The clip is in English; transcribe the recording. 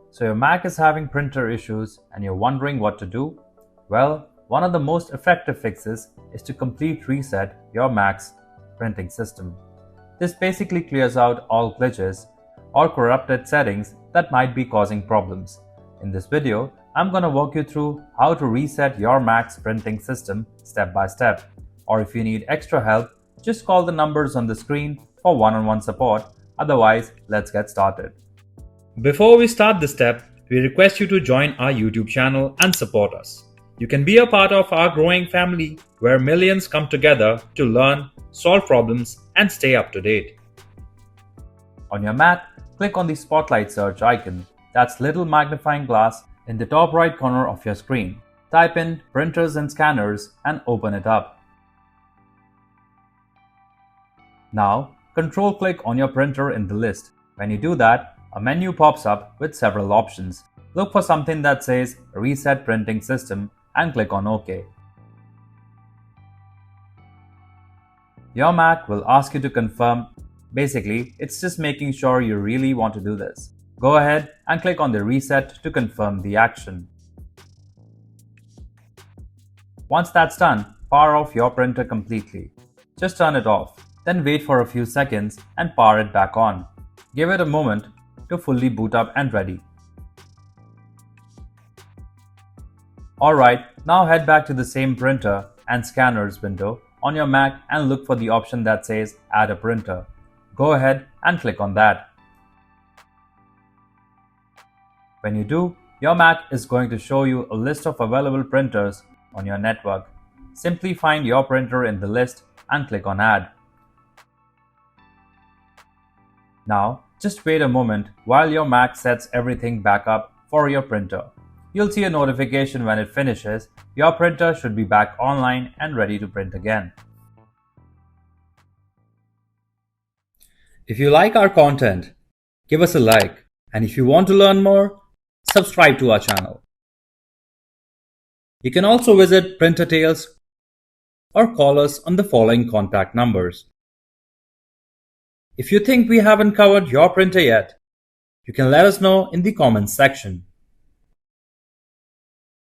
So your Mac is having printer issues and you're wondering what to do? Well, one of the most effective fixes is to complete reset your Mac's printing system. This basically clears out all glitches or corrupted settings that might be causing problems. In this video, I'm going to walk you through how to reset your Mac's printing system step by step. Or if you need extra help, just call the numbers on the screen for one-on-one support. Otherwise, let's get started. Before we start the step, we request you to join our YouTube channel and support us. You can be a part of our growing family where millions come together to learn, solve problems, and stay up to date. On your Mac, click on the Spotlight search icon, that's little magnifying glass in the top right corner of your screen. Type in printers and scanners and open it up. Now, control-click on your printer in the list. When you do that, a menu pops up with several options. Look for something that says Reset Printing System and click on OK. Your Mac will ask you to confirm. Basically, it's just making sure you really want to do this. Go ahead and click on the reset to confirm the action. Once that's done, power off your printer completely. Just turn it off, then wait for a few seconds and power it back on. Give it a moment to fully boot up and ready. Alright, now head back to the same printer and scanners window on your Mac and look for the option that says Add a printer. Go ahead and click on that. When you do, your Mac is going to show you a list of available printers on your network. Simply find your printer in the list and click on Add. Now, just wait a moment while your Mac sets everything back up for your printer. You'll see a notification when it finishes. Your printer should be back online and ready to print again. If you like our content, give us a like, and if you want to learn more, subscribe to our channel. You can also visit Printer Tales or call us on the following contact numbers. If you think we haven't covered your printer yet, you can let us know in the comments section.